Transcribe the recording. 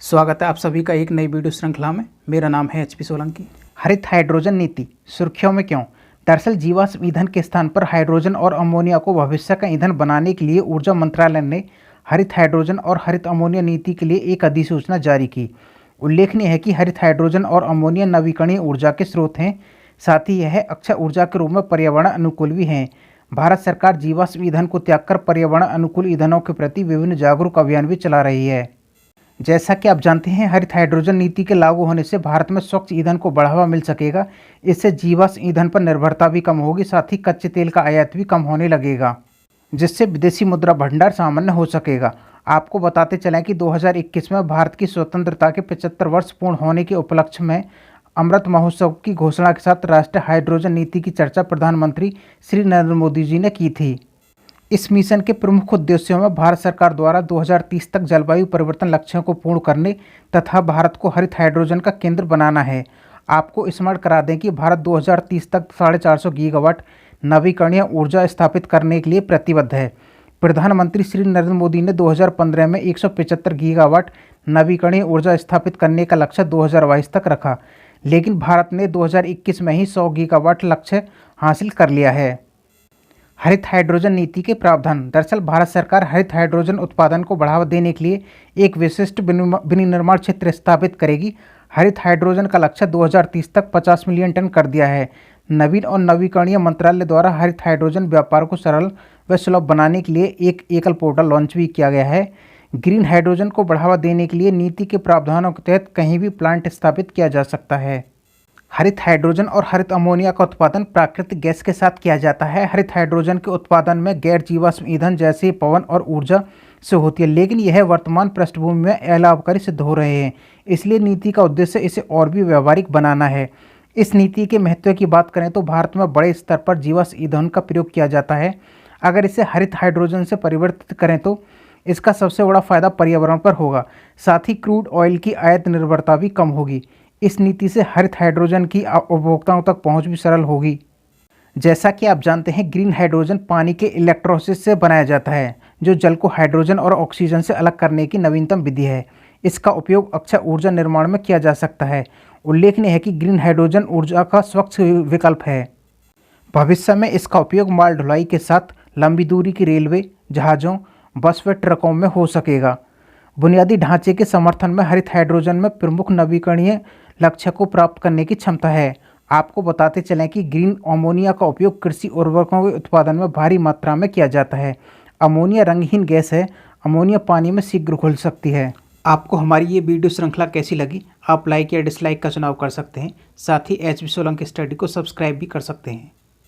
स्वागत है आप सभी का एक नई वीडियो श्रृंखला में। मेरा नाम है एचपी सोलंकी। हरित हाइड्रोजन नीति सुर्खियों में क्यों? दरअसल जीवाश्म ईंधन के स्थान पर हाइड्रोजन और अमोनिया को भविष्य का ईंधन बनाने के लिए ऊर्जा मंत्रालय ने हरित हाइड्रोजन और हरित अमोनिया नीति के लिए एक अधिसूचना जारी की। उल्लेखनीय है कि हरित हाइड्रोजन और अमोनिया नवीकरणीय ऊर्जा के स्रोत हैं, साथ ही यह अक्षय ऊर्जा के रूप में पर्यावरण अनुकूल भी हैं। भारत सरकार जीवाश्म ईंधन को त्याग कर पर्यावरण अनुकूल ईंधनों के प्रति विभिन्न जागरूक अभियान भी चला रही है। जैसा कि आप जानते हैं, हरित हाइड्रोजन नीति के लागू होने से भारत में स्वच्छ ईंधन को बढ़ावा मिल सकेगा। इससे जीवाश्म ईंधन पर निर्भरता भी कम होगी, साथ ही कच्चे तेल का आयात भी कम होने लगेगा, जिससे विदेशी मुद्रा भंडार सामान्य हो सकेगा। आपको बताते चलें कि 2021 में भारत की स्वतंत्रता के 75 वर्ष पूर्ण होने के उपलक्ष्य में अमृत महोत्सव की घोषणा के साथ राष्ट्रीय हाइड्रोजन नीति की चर्चा प्रधानमंत्री श्री नरेंद्र मोदी जी ने की थी। इस मिशन के प्रमुख उद्देश्यों में भारत सरकार द्वारा 2030 तक जलवायु परिवर्तन लक्ष्यों को पूर्ण करने तथा भारत को हरित हाइड्रोजन का केंद्र बनाना है। आपको स्मरण करा दें कि भारत 2030 तक 450 गीगावाट नवीकरणीय ऊर्जा स्थापित करने के लिए प्रतिबद्ध है। प्रधानमंत्री श्री नरेंद्र मोदी ने 2015 में 175 गीगावाट नवीकरणीय ऊर्जा स्थापित करने का लक्ष्य 2022 तक रखा, लेकिन भारत ने 2021 में ही 100 गीगावाट लक्ष्य हासिल कर लिया है। हरित हाइड्रोजन नीति के प्रावधान। दरअसल भारत सरकार हरित हाइड्रोजन उत्पादन को बढ़ावा देने के लिए एक विशिष्ट विनिर्माण क्षेत्र स्थापित करेगी। हरित हाइड्रोजन का लक्ष्य 2030 तक 50 मिलियन टन कर दिया है। नवीन और नवीकरणीय मंत्रालय द्वारा हरित हाइड्रोजन व्यापार को सरल व सुलभ बनाने के लिए एक एकल पोर्टल लॉन्च भी किया गया है। ग्रीन हाइड्रोजन को बढ़ावा देने के लिए नीति के प्रावधानों के तहत कहीं भी प्लांट स्थापित किया जा सकता है। हरित हाइड्रोजन और हरित अमोनिया का उत्पादन प्राकृतिक गैस के साथ किया जाता है। हरित हाइड्रोजन के उत्पादन में गैर जीवाश्म ईंधन जैसे पवन और ऊर्जा से होती है, लेकिन यह वर्तमान पृष्ठभूमि में अलाभकारी सिद्ध हो रहे हैं। इसलिए नीति का उद्देश्य इसे और भी व्यावहारिक बनाना है। इस नीति के महत्व की बात करें तो भारत में बड़े स्तर पर जीवाश्म ईंधन का प्रयोग किया जाता है। अगर इसे हरित हाइड्रोजन से परिवर्तित करें तो इसका सबसे बड़ा फायदा पर्यावरण पर होगा, साथ ही क्रूड ऑयल की आयात निर्भरता भी कम होगी। इस नीति से हरित हाइड्रोजन की उपभोक्ताओं तक पहुंच भी सरल होगी। जैसा कि आप जानते हैं, ग्रीन हाइड्रोजन पानी के इलेक्ट्रोलिसिस से बनाया जाता है, जो जल को हाइड्रोजन और ऑक्सीजन से अलग करने की नवीनतम विधि है। इसका उपयोग अक्षय ऊर्जा निर्माण में किया जा सकता है। उल्लेखनीय है कि ग्रीन हाइड्रोजन ऊर्जा का स्वच्छ विकल्प है। भविष्य में इसका उपयोग माल ढुलाई के साथ लंबी दूरी की रेलवे, जहाज़ों, बस व ट्रकों में हो सकेगा। बुनियादी ढांचे के समर्थन में हरित हाइड्रोजन में प्रमुख नवीकरणीय लक्ष्य को प्राप्त करने की क्षमता है। आपको बताते चलें कि ग्रीन अमोनिया का उपयोग कृषि उर्वरकों के उत्पादन में भारी मात्रा में किया जाता है। अमोनिया रंगहीन गैस है। अमोनिया पानी में शीघ्र घुल सकती है। आपको हमारी ये वीडियो श्रृंखला कैसी लगी? आप लाइक या डिसलाइक का चुनाव कर सकते हैं। साथ ही एचपी सोलंकी स्टडी को सब्सक्राइब भी कर सकते हैं।